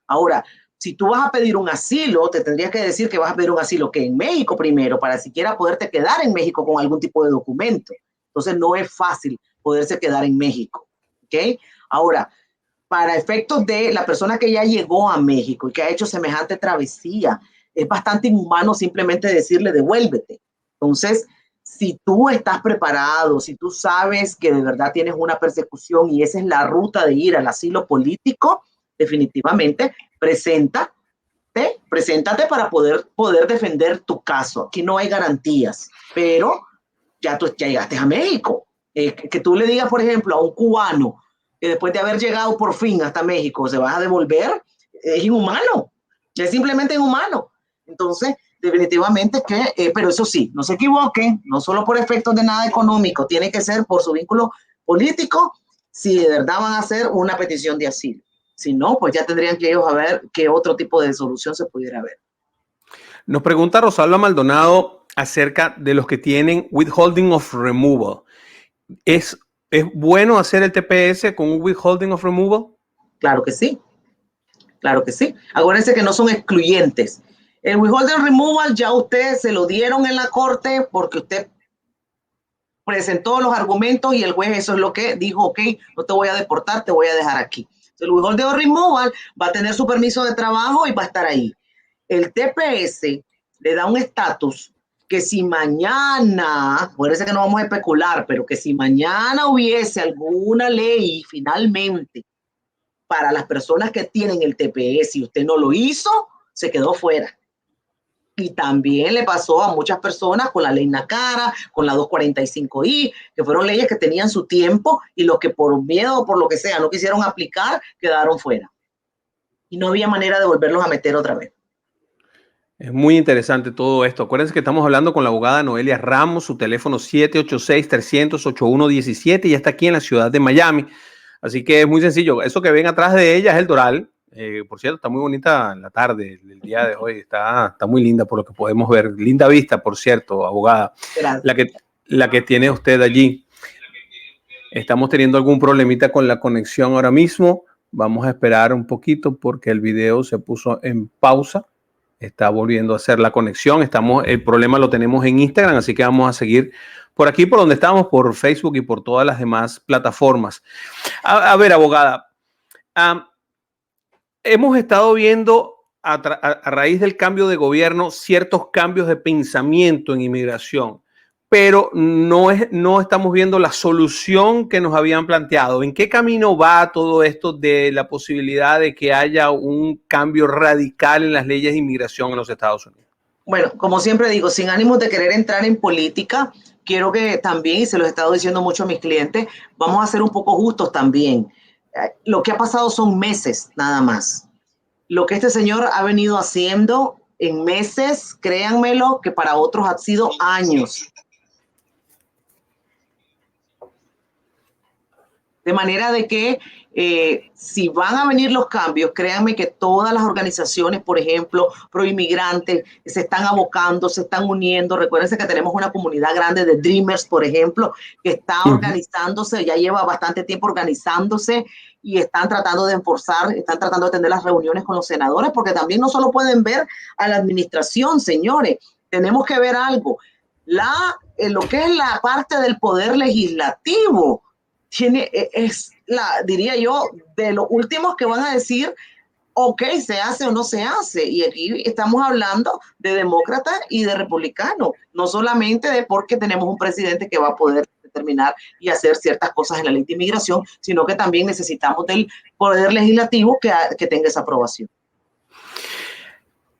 Ahora, si tú vas a pedir un asilo, te tendrías que decir que vas a pedir un asilo que en México primero, para siquiera poderte quedar en México con algún tipo de documento. Entonces no es fácil poderse quedar en México. ¿Ok? Ahora, para efectos de la persona que ya llegó a México y que ha hecho semejante travesía, es bastante inhumano simplemente decirle devuélvete. Entonces, si tú estás preparado, si tú sabes que de verdad tienes una persecución y esa es la ruta de ir al asilo político, definitivamente preséntate para poder defender tu caso. Aquí no hay garantías, pero ya llegaste a México. Que tú le digas, por ejemplo, a un cubano que después de haber llegado por fin hasta México se va a devolver, es inhumano, es simplemente inhumano. Entonces, definitivamente pero eso sí, no se equivoquen, no solo por efectos de nada económico, tiene que ser por su vínculo político, si de verdad van a hacer una petición de asilo. Si no, pues ya tendrían que ellos a ver qué otro tipo de solución se pudiera ver. Nos pregunta Rosalba Maldonado, acerca de los que tienen withholding of removal. ¿Es bueno hacer el TPS con un withholding of removal? Claro que sí. Claro que sí. Acuérdense que no son excluyentes. El withholding removal ya usted se lo dieron en la corte porque usted presentó los argumentos y el juez eso es lo que dijo, ok, no te voy a deportar, te voy a dejar aquí. Entonces, el withholding removal va a tener su permiso de trabajo y va a estar ahí. El TPS le da un estatus que si mañana, acuérdense que no vamos a especular, pero que si mañana hubiese alguna ley finalmente para las personas que tienen el TPS y usted no lo hizo, se quedó fuera. Y también le pasó a muchas personas con la ley Nacara, con la 245I, que fueron leyes que tenían su tiempo y los que por miedo o por lo que sea no quisieron aplicar, quedaron fuera. Y no había manera de volverlos a meter otra vez. Es muy interesante todo esto. Acuérdense que estamos hablando con la abogada Noelia Ramos, su teléfono 786-300-8117 y ya está aquí en la ciudad de Miami. Así que es muy sencillo. Eso que ven atrás de ella es el Doral. Por cierto, está muy bonita la tarde del día de hoy. Está muy linda por lo que podemos ver. Linda vista, por cierto, abogada. La que tiene usted allí. Estamos teniendo algún problemita con la conexión ahora mismo. Vamos a esperar un poquito porque el video se puso en pausa. Está volviendo a hacer la conexión. El problema lo tenemos en Instagram, así que vamos a seguir por aquí, por donde estamos, por Facebook y por todas las demás plataformas. A ver, abogada, hemos estado viendo a raíz del cambio de gobierno ciertos cambios de pensamiento en inmigración, pero no estamos viendo la solución que nos habían planteado. ¿En qué camino va todo esto de la posibilidad de que haya un cambio radical en las leyes de inmigración en los Estados Unidos? Bueno, como siempre digo, sin ánimos de querer entrar en política, quiero que también, y se lo he estado diciendo mucho a mis clientes, vamos a ser un poco justos también. Lo que ha pasado son meses nada más. Lo que este señor ha venido haciendo en meses, créanmelo, que para otros ha sido años. De manera de que si van a venir los cambios, créanme que todas las organizaciones, por ejemplo, pro inmigrantes, se están abocando, se están uniendo. Recuérdense que tenemos una comunidad grande de Dreamers, por ejemplo, que está organizándose, ya lleva bastante tiempo organizándose y están tratando de enforzar, están tratando de tener las reuniones con los senadores, porque también no solo pueden ver a la administración, señores, tenemos que ver algo. Lo que es la parte del poder legislativo, diría yo, de los últimos que van a decir, ok, se hace o no se hace. Y aquí estamos hablando de demócratas y de republicanos, no solamente de porque tenemos un presidente que va a poder determinar y hacer ciertas cosas en la ley de inmigración, sino que también necesitamos del poder legislativo que tenga esa aprobación.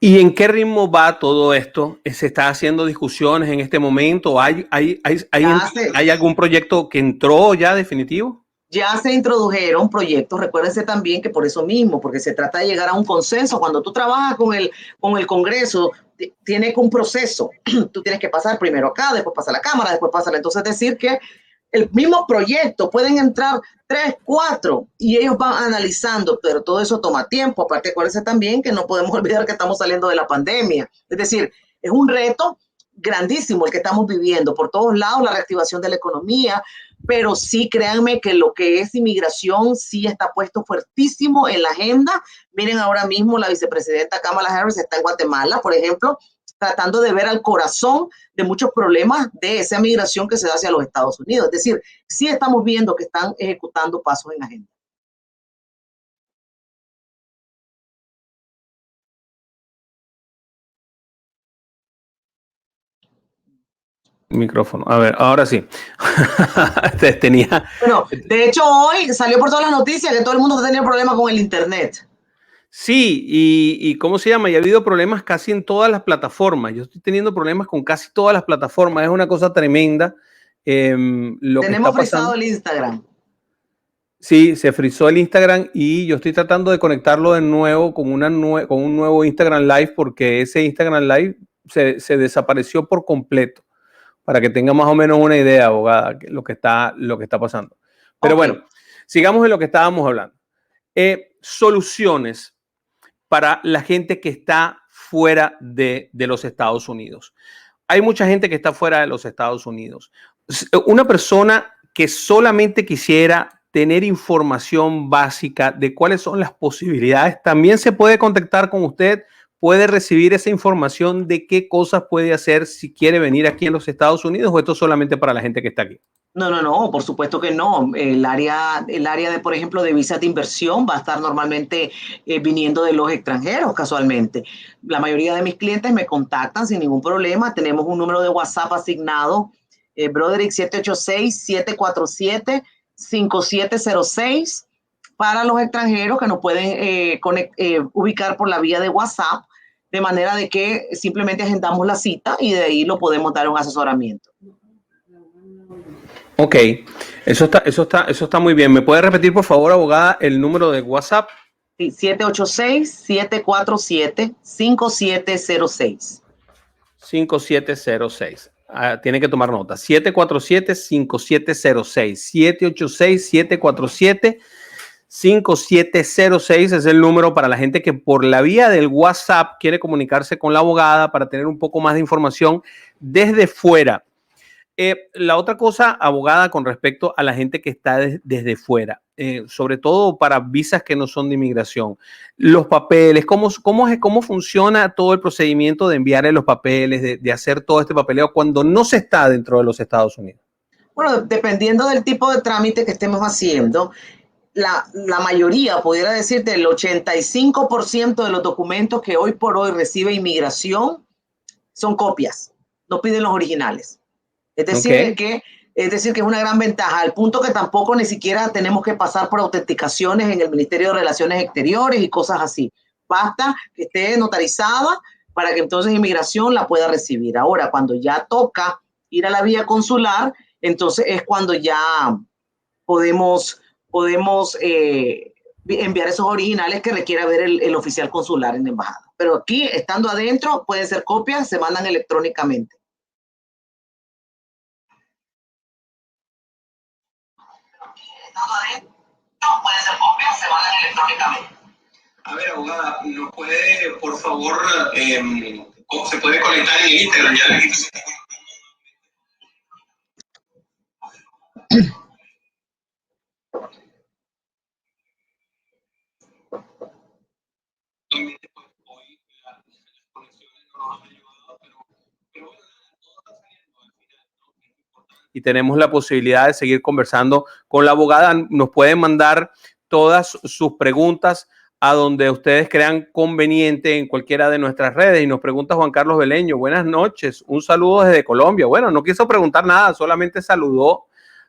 ¿Y en qué ritmo va todo esto? ¿Se está haciendo discusiones en este momento? ¿Hay algún proyecto que entró ya definitivo? Ya se introdujeron proyectos, recuérdense también que por eso mismo, porque se trata de llegar a un consenso. Cuando tú trabajas con el Congreso, tiene un proceso. Tú tienes que pasar primero acá, después pasa a la Cámara, después pasa. Entonces, decir que el mismo proyecto pueden entrar 3, 4 y ellos van analizando, pero todo eso toma tiempo. Aparte, acuérdense también que no podemos olvidar que estamos saliendo de la pandemia. Es decir, es un reto grandísimo el que estamos viviendo por todos lados, la reactivación de la economía, pero sí, créanme que lo que es inmigración sí está puesto fuertísimo en la agenda. Miren, ahora mismo la vicepresidenta Kamala Harris está en Guatemala, por ejemplo, tratando de ver al corazón de muchos problemas de esa migración que se da hacia los Estados Unidos. Es decir, sí estamos viendo que están ejecutando pasos en agenda. Micrófono. A ver, ahora sí. Bueno, de hecho hoy salió por todas las noticias que todo el mundo tenía problemas con el internet. Sí, y ¿cómo se llama? Y ha habido problemas casi en todas las plataformas. Yo estoy teniendo problemas con casi todas las plataformas. Es una cosa tremenda. Tenemos frisado el Instagram. Sí, se frizó el Instagram y yo estoy tratando de conectarlo de nuevo con un nuevo Instagram Live porque ese Instagram Live se desapareció por completo. Para que tenga más o menos una idea, abogada, lo que está pasando. Pero bueno, sigamos en lo que estábamos hablando. Soluciones para la gente que está fuera de los Estados Unidos. hay mucha gente que está fuera de los Estados Unidos. Una persona que solamente quisiera tener información básica de cuáles son las posibilidades, también se puede contactar con usted, puede recibir esa información de qué cosas puede hacer si quiere venir aquí en los Estados Unidos, o esto es solamente para la gente que está aquí. No, por supuesto que no. El área de, por ejemplo, de visas de inversión va a estar normalmente viniendo de los extranjeros, casualmente. La mayoría de mis clientes me contactan sin ningún problema. Tenemos un número de WhatsApp asignado, Broderick 786-747-5706, para los extranjeros que nos pueden ubicar por la vía de WhatsApp, de manera de que simplemente agendamos la cita y de ahí lo podemos dar un asesoramiento. Ok, eso está muy bien. ¿Me puede repetir, por favor, abogada, el número de WhatsApp? Sí, 786-747-5706. 5706. Tiene que tomar nota. 747-5706. 786-747-5706 es el número para la gente que por la vía del WhatsApp quiere comunicarse con la abogada para tener un poco más de información desde fuera. La otra cosa, abogada, con respecto a la gente que está desde fuera, sobre todo para visas que no son de inmigración, los papeles, ¿cómo funciona todo el procedimiento de enviarle los papeles, de hacer todo este papeleo cuando no se está dentro de los Estados Unidos? Bueno, dependiendo del tipo de trámite que estemos haciendo, la mayoría, pudiera decir, del 85% de los documentos que hoy por hoy recibe inmigración son copias, no piden los originales. Es decir, que es una gran ventaja, al punto que tampoco ni siquiera tenemos que pasar por autenticaciones en el Ministerio de Relaciones Exteriores y cosas así. Basta que esté notarizada para que entonces inmigración la pueda recibir. Ahora, cuando ya toca ir a la vía consular, entonces es cuando ya podemos enviar esos originales que requiera ver el oficial consular en la embajada. Pero aquí, estando adentro, pueden ser copias, se mandan electrónicamente. Adentro, pueden ser copias, se mandan electrónicamente. A ver, abogada, ¿nos puede, por favor, se puede conectar en Instagram? Ya y tenemos la posibilidad de seguir conversando con la abogada. Nos pueden mandar todas sus preguntas a donde ustedes crean conveniente en cualquiera de nuestras redes. Y nos pregunta Juan Carlos Beleño: buenas noches, un saludo desde Colombia. Bueno, no quiso preguntar nada, solamente saludó.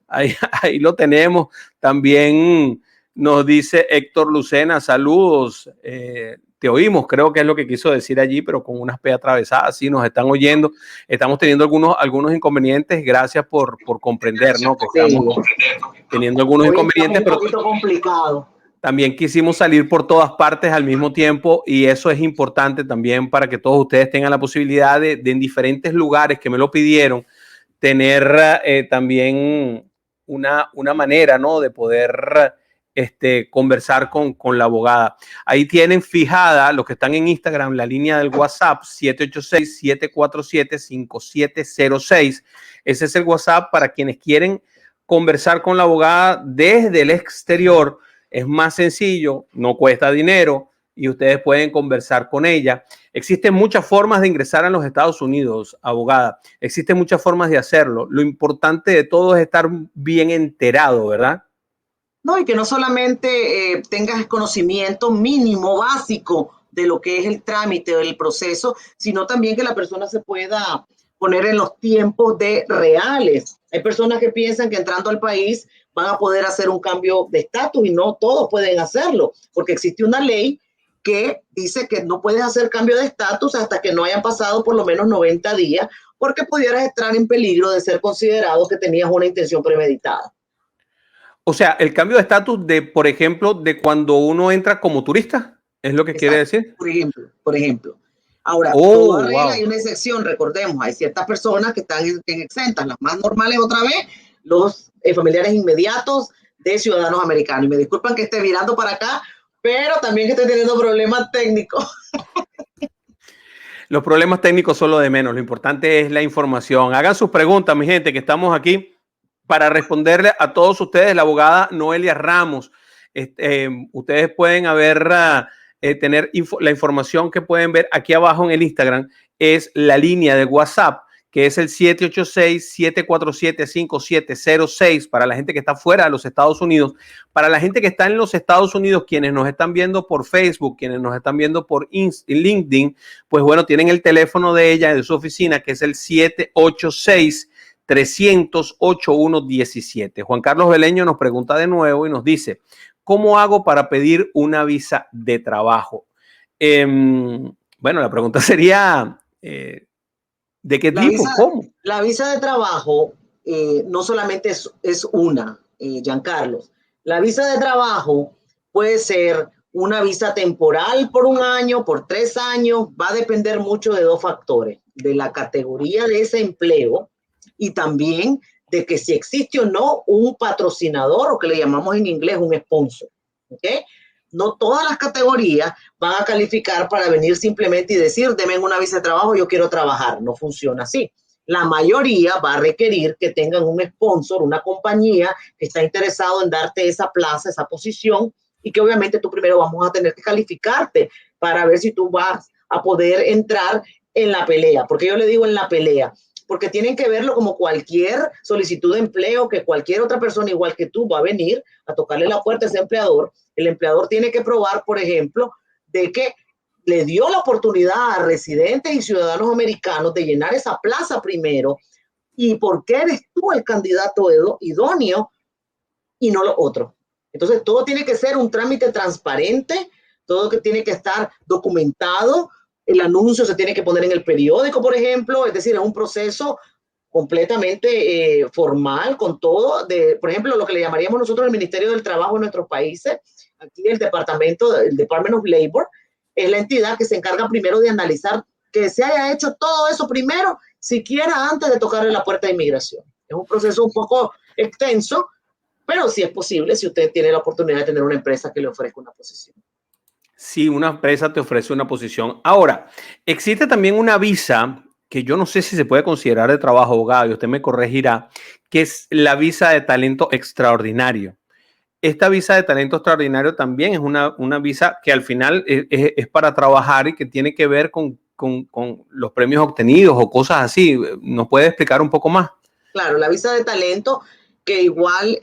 Ahí lo tenemos. También nos dice Héctor Lucena: saludos, te oímos, creo que es lo que quiso decir allí, pero con unas P atravesadas. Sí, nos están oyendo. Estamos teniendo algunos inconvenientes. Gracias por comprender, ¿no? Que estamos teniendo algunos inconvenientes, pero un poquito complicado. También quisimos salir por todas partes al mismo tiempo, y eso es importante también para que todos ustedes tengan la posibilidad de en diferentes lugares que me lo pidieron, tener también una manera, ¿no?, de poder conversar con la abogada. Ahí tienen fijada, los que están en Instagram, la línea del WhatsApp 786-747-5706. Ese es el WhatsApp para quienes quieren conversar con la abogada desde el exterior. Es más sencillo, no cuesta dinero y ustedes pueden conversar con ella. Existen muchas formas de ingresar a los Estados Unidos, abogada. Existen muchas formas de hacerlo. Lo importante de todo es estar bien enterado, ¿verdad? No, y que no solamente tengas conocimiento mínimo, básico de lo que es el trámite o el proceso, sino también que la persona se pueda poner en los tiempos reales. Hay personas que piensan que entrando al país van a poder hacer un cambio de estatus, y no todos pueden hacerlo, porque existe una ley que dice que no puedes hacer cambio de estatus hasta que no hayan pasado por lo menos 90 días, porque pudieras estar en peligro de ser considerado que tenías una intención premeditada. O sea, el cambio de estatus de, por ejemplo, de cuando uno entra como turista, ¿es lo que quiere decir? Por ejemplo. Ahora, toda regla hay una excepción, recordemos, hay ciertas personas que están exentas, las más normales otra vez, los familiares inmediatos de ciudadanos americanos. Y me disculpan que esté mirando para acá, pero también que estoy teniendo problemas técnicos. Los problemas técnicos son lo de menos. Lo importante es la información. Hagan sus preguntas, mi gente, que estamos aquí para responderle a todos ustedes. La abogada Noelia Ramos. Ustedes pueden tener la información que pueden ver aquí abajo en el Instagram. Es la línea de WhatsApp, que es el 786-747-5706 para la gente que está fuera de los Estados Unidos. Para la gente que está en los Estados Unidos, quienes nos están viendo por Facebook, quienes nos están viendo por LinkedIn, pues bueno, tienen el teléfono de ella, de su oficina, que es el 786-300-8117. Juan Carlos Beleño nos pregunta de nuevo y nos dice, ¿cómo hago para pedir una visa de trabajo? Bueno, la pregunta sería... ¿de qué tipo? ¿Cómo? La visa de trabajo no solamente es una, Giancarlo. La visa de trabajo puede ser una visa temporal por 1 año, por 3 años. Va a depender mucho de 2 factores, de la categoría de ese empleo y también de que si existe o no un patrocinador, o que le llamamos en inglés un sponsor. ¿Ok? No todas las categorías van a calificar para venir simplemente y decir, denme una visa de trabajo, yo quiero trabajar. No funciona así. La mayoría va a requerir que tengan un sponsor, una compañía que está interesado en darte esa plaza, esa posición, y que obviamente tú primero vamos a tener que calificarte para ver si tú vas a poder entrar en la pelea. ¿Por qué yo le digo en la pelea? Porque tienen que verlo como cualquier solicitud de empleo, que cualquier otra persona igual que tú va a venir a tocarle la puerta a ese empleador. El empleador tiene que probar, por ejemplo, de que le dio la oportunidad a residentes y ciudadanos americanos de llenar esa plaza primero, y por qué eres tú el candidato idóneo y no lo otro. Entonces, todo tiene que ser un trámite transparente, todo que tiene que estar documentado. El anuncio se tiene que poner en el periódico, por ejemplo, es decir, es un proceso completamente formal, con todo, por ejemplo, lo que le llamaríamos nosotros el Ministerio del Trabajo en nuestros países. Aquí el Department of Labor es la entidad que se encarga primero de analizar que se haya hecho todo eso primero, siquiera antes de tocarle la puerta de inmigración. Es un proceso un poco extenso, pero sí es posible si usted tiene la oportunidad de tener una empresa que le ofrezca una posición. Sí, una empresa te ofrece una posición. Ahora, existe también una visa que yo no sé si se puede considerar de trabajo, abogado, y usted me corregirá, que es la visa de talento extraordinario. Esta visa de talento extraordinario también es una visa que al final es para trabajar y que tiene que ver con los premios obtenidos o cosas así. ¿Nos puede explicar un poco más? Claro, la visa de talento, que igual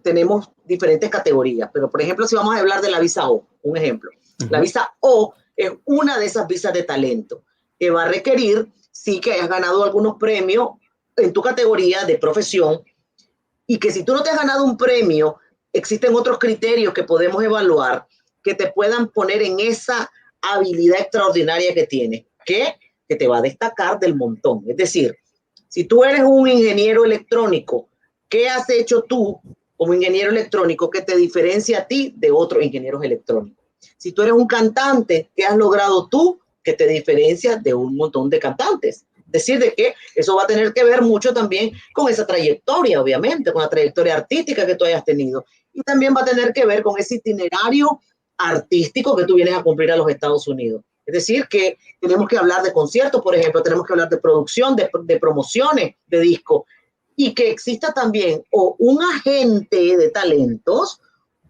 tenemos diferentes categorías, pero por ejemplo, si vamos a hablar de la visa O, un ejemplo. La visa O es una de esas visas de talento que va a requerir, sí, que hayas ganado algunos premios en tu categoría de profesión, y que si tú no te has ganado un premio, existen otros criterios que podemos evaluar que te puedan poner en esa habilidad extraordinaria que tienes, que te va a destacar del montón. Es decir, si tú eres un ingeniero electrónico, ¿qué has hecho tú como ingeniero electrónico que te diferencia a ti de otros ingenieros electrónicos? Si tú eres un cantante, ¿qué has logrado tú que te diferencia de un montón de cantantes? Es decir, de que eso va a tener que ver mucho también con esa trayectoria, obviamente, con la trayectoria artística que tú hayas tenido. Y también va a tener que ver con ese itinerario artístico que tú vienes a cumplir a los Estados Unidos. Es decir, que tenemos que hablar de conciertos, por ejemplo, tenemos que hablar de producción, de promociones de discos, y que exista también o un agente de talentos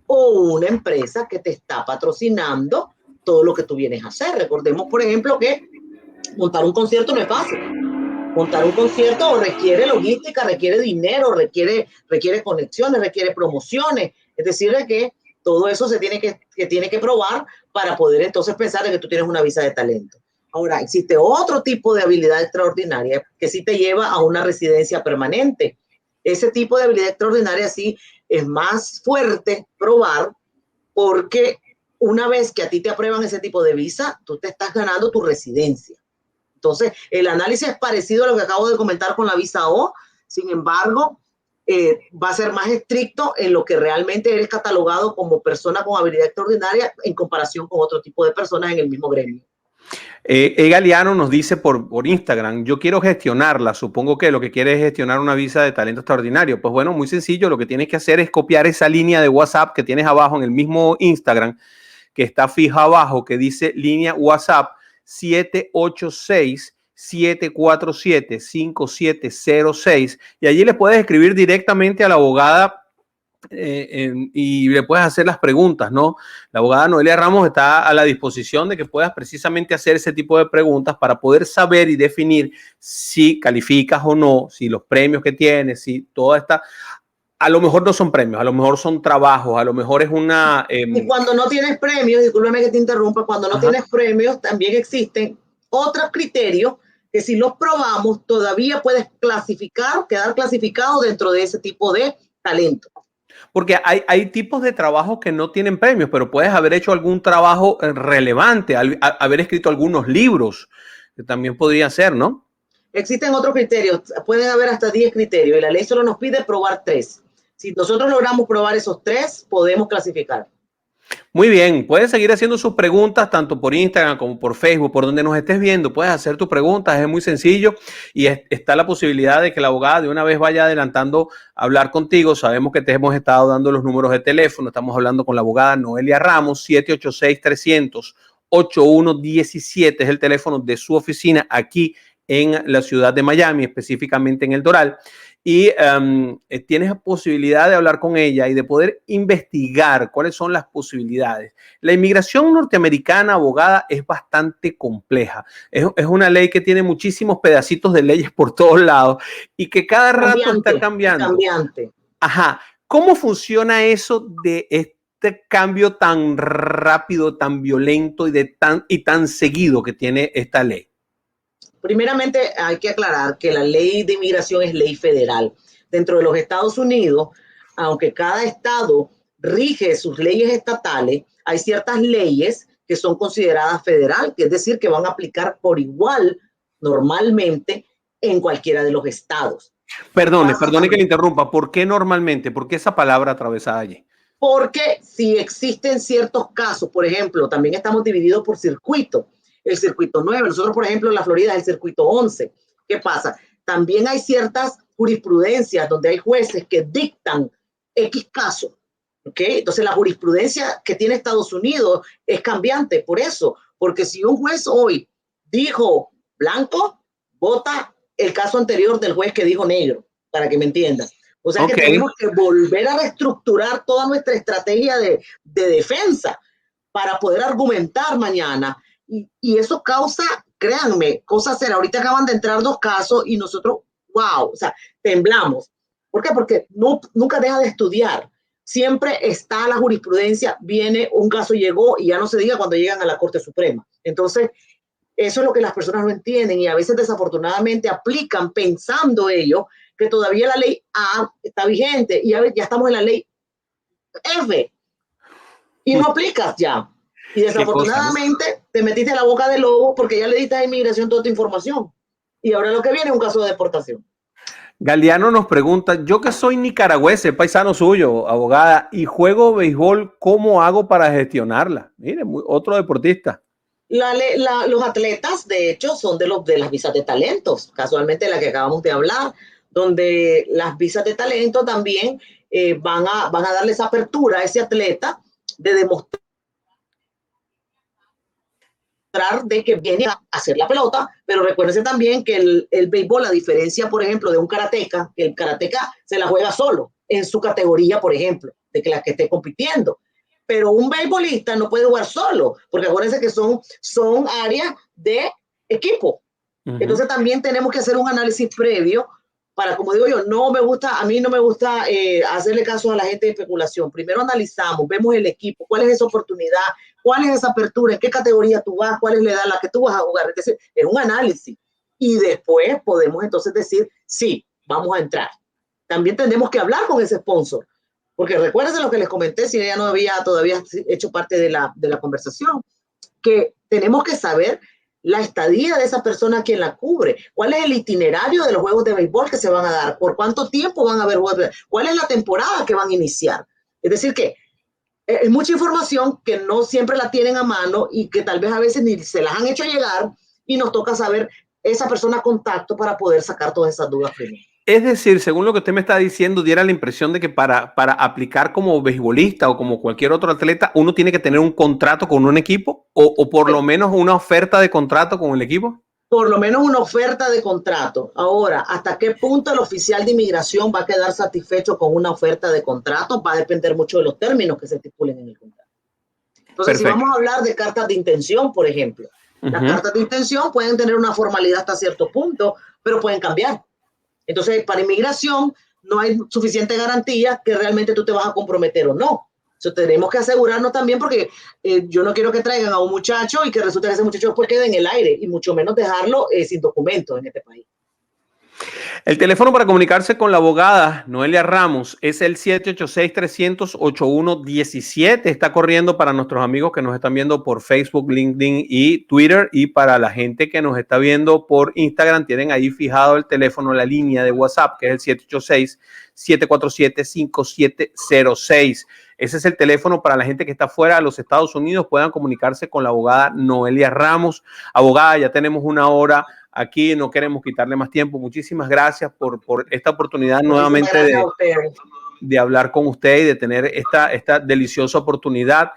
o una empresa que te está patrocinando todo lo que tú vienes a hacer. Recordemos, por ejemplo, que montar un concierto no es fácil. Montar un concierto requiere logística, requiere dinero, requiere conexiones, requiere promociones. Es decir, que todo eso se tiene que probar para poder entonces pensar en que tú tienes una visa de talento. Ahora, existe otro tipo de habilidad extraordinaria que sí te lleva a una residencia permanente. Ese tipo de habilidad extraordinaria sí es más fuerte probar, porque una vez que a ti te aprueban ese tipo de visa, tú te estás ganando tu residencia. Entonces, el análisis es parecido a lo que acabo de comentar con la visa O, sin embargo, va a ser más estricto en lo que realmente eres catalogado como persona con habilidad extraordinaria en comparación con otro tipo de personas en el mismo gremio. Galeano nos dice por Instagram, yo quiero gestionarla, supongo que lo que quiere es gestionar una visa de talento extraordinario. Pues bueno, muy sencillo, lo que tienes que hacer es copiar esa línea de WhatsApp que tienes abajo en el mismo Instagram, que está fija abajo, que dice línea WhatsApp. 786-747-5706 y allí le puedes escribir directamente a la abogada y le puedes hacer las preguntas, ¿no? La abogada Noelia Ramos está a la disposición de que puedas precisamente hacer ese tipo de preguntas para poder saber y definir si calificas o no, si los premios que tienes, si toda esta... A lo mejor no son premios, a lo mejor son trabajos, a lo mejor es una... Y cuando no tienes premios, discúlpame que te interrumpa, cuando no tienes premios también existen otros criterios que si los probamos todavía puedes clasificar, quedar clasificado dentro de ese tipo de talento. Porque hay tipos de trabajos que no tienen premios, pero puedes haber hecho algún trabajo relevante, haber escrito algunos libros, que también podría ser, ¿no? Existen otros criterios, pueden haber hasta 10 criterios y la ley solo nos pide probar 3. Si nosotros logramos probar esos 3, podemos clasificar. Muy bien, puedes seguir haciendo sus preguntas tanto por Instagram como por Facebook, por donde nos estés viendo, puedes hacer tus preguntas, es muy sencillo y está la posibilidad de que la abogada de una vez vaya adelantando a hablar contigo. Sabemos que te hemos estado dando los números de teléfono, estamos hablando con la abogada Noelia Ramos, 786-300-8117 es el teléfono de su oficina aquí en la ciudad de Miami, específicamente en El Doral. Y tienes la posibilidad de hablar con ella y de poder investigar cuáles son las posibilidades. La inmigración norteamericana, abogada, es bastante compleja. Es una ley que tiene muchísimos pedacitos de leyes por todos lados y que cada rato está cambiando. Cambiante. Ajá. ¿Cómo funciona eso de este cambio tan rápido, tan violento y tan seguido que tiene esta ley? Primeramente, hay que aclarar que la ley de inmigración es ley federal. Dentro de los Estados Unidos, aunque cada estado rige sus leyes estatales, hay ciertas leyes que son consideradas federal, que es decir, que van a aplicar por igual normalmente en cualquiera de los estados. Perdone que le interrumpa. ¿Por qué normalmente? ¿Por qué esa palabra atravesada allí? Porque si existen ciertos casos, por ejemplo, también estamos divididos por circuito. El circuito 9, nosotros por ejemplo en la Florida es el circuito 11. ¿Qué pasa? También hay ciertas jurisprudencias donde hay jueces que dictan X casos. ¿Okay? Entonces la jurisprudencia que tiene Estados Unidos es cambiante por eso, porque si un juez hoy dijo blanco, vota el caso anterior del juez que dijo negro, para que me entiendan. O sea que tenemos que volver a reestructurar toda nuestra estrategia de defensa para poder argumentar mañana. Y eso causa, créanme, cosas serias. Ahorita acaban de entrar 2 casos y nosotros, wow, o sea, temblamos. ¿Por qué? Porque nunca deja de estudiar. Siempre está la jurisprudencia, viene un caso, llegó y ya no se diga cuando llegan a la Corte Suprema. Entonces, eso es lo que las personas no entienden y a veces desafortunadamente aplican pensando ellos que todavía la ley A está vigente y ya estamos en la ley F y no aplicas ya. Y desafortunadamente cosa, ¿no? Te metiste en la boca del lobo porque ya le diste a inmigración toda tu información. Y ahora lo que viene es un caso de deportación. Galeano nos pregunta, yo que soy nicaragüense, paisano suyo, abogada, y juego béisbol, ¿cómo hago para gestionarla? Mire, otro deportista. Los atletas, de hecho, son de las visas de talentos, casualmente la que acabamos de hablar, donde las visas de talento también van a darles apertura a ese atleta de demostrar de que viene a hacer la pelota, pero recuérdense también que el béisbol, a diferencia, por ejemplo, de un karateca, que el karateca se la juega solo en su categoría, por ejemplo, de que la que esté compitiendo. Pero un beisbolista no puede jugar solo, porque acuérdense que son áreas de equipo. Entonces también tenemos que hacer un análisis previo para, como digo yo, a mí no me gusta hacerle caso a la gente de especulación. Primero analizamos, vemos el equipo, cuál es esa oportunidad, cuál es esa apertura, en qué categoría tú vas, cuál es la edad a la que tú vas a jugar. Es decir, es un análisis. Y después podemos entonces decir, sí, vamos a entrar. También tenemos que hablar con ese sponsor. Porque recuérdense lo que les comenté, si ella no había todavía hecho parte de la conversación, que tenemos que saber la estadía de esa persona quien la cubre, cuál es el itinerario de los juegos de béisbol que se van a dar, por cuánto tiempo van a haber juegos, cuál es la temporada que van a iniciar. Es decir que es mucha información que no siempre la tienen a mano y que tal vez a veces ni se las han hecho llegar y nos toca saber esa persona contacto para poder sacar todas esas dudas primero. Es decir, según lo que usted me está diciendo, diera la impresión de que para aplicar como beisbolista o como cualquier otro atleta, uno tiene que tener un contrato con un equipo o por lo menos una oferta de contrato con el equipo. Por lo menos una oferta de contrato. Ahora, ¿hasta qué punto el oficial de inmigración va a quedar satisfecho con una oferta de contrato? Va a depender mucho de los términos que se estipulen en el contrato. Entonces, Perfecto. si vamos a hablar de cartas de intención, por ejemplo, las cartas de intención pueden tener una formalidad hasta cierto punto, pero pueden cambiar. Entonces, para inmigración no hay suficiente garantía que realmente tú te vas a comprometer o no. Entonces, tenemos que asegurarnos también porque yo no quiero que traigan a un muchacho y que resulte que ese muchacho después quede en el aire y mucho menos dejarlo sin documentos en este país. El teléfono para comunicarse con la abogada Noelia Ramos es el 786-300-8117. Está corriendo para nuestros amigos que nos están viendo por Facebook, LinkedIn y Twitter. Y para la gente que nos está viendo por Instagram, tienen ahí fijado el teléfono, la línea de WhatsApp, que es el 786-747-5706. Ese es el teléfono para la gente que está fuera de los Estados Unidos. Puedan comunicarse con la abogada Noelia Ramos. Abogada, ya tenemos una hora aquí, no queremos quitarle más tiempo. Muchísimas gracias por esta oportunidad nuevamente de hablar con usted y de tener esta deliciosa oportunidad.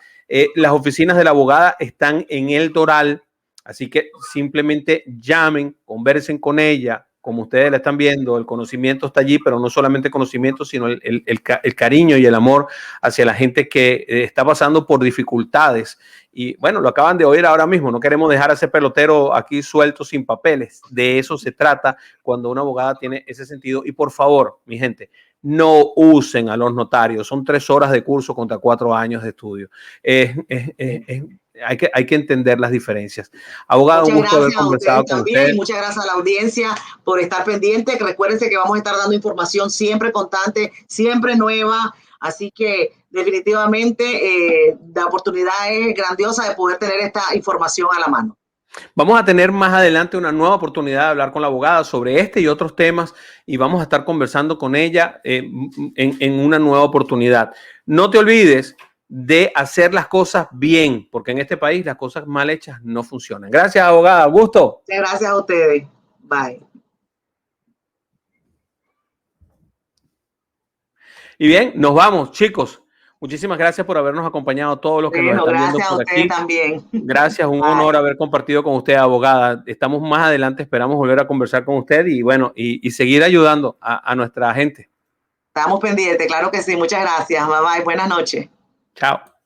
Las oficinas de la abogada están en El Doral, así que simplemente llamen, conversen con ella. Como ustedes la están viendo, el conocimiento está allí, pero no solamente conocimiento, sino el cariño y el amor hacia la gente que está pasando por dificultades. Y bueno, lo acaban de oír ahora mismo, no queremos dejar a ese pelotero aquí suelto sin papeles. De eso se trata cuando una abogada tiene ese sentido. Y por favor, mi gente, no usen a los notarios. Son 3 horas de curso contra 4 años de estudio. Hay que entender las diferencias. Abogado, un gusto haber conversado con usted. Muchas gracias a la audiencia por estar pendiente. Recuérdense que vamos a estar dando información siempre constante, siempre nueva. Así que definitivamente la oportunidad es grandiosa de poder tener esta información a la mano. Vamos a tener más adelante una nueva oportunidad de hablar con la abogada sobre este y otros temas y vamos a estar conversando con ella en una nueva oportunidad. No te olvides de hacer las cosas bien, porque en este país las cosas mal hechas no funcionan. Gracias, abogada. Gusto. Gracias a ustedes. Bye. Y bien, nos vamos, chicos. Muchísimas gracias por habernos acompañado a todos los que nos están viendo por aquí. También. Gracias, un honor haber compartido con usted, abogada. Estamos más adelante, esperamos volver a conversar con usted y bueno, y seguir ayudando a nuestra gente. Estamos pendientes, claro que sí. Muchas gracias. Bye bye. Buenas noches. Chao.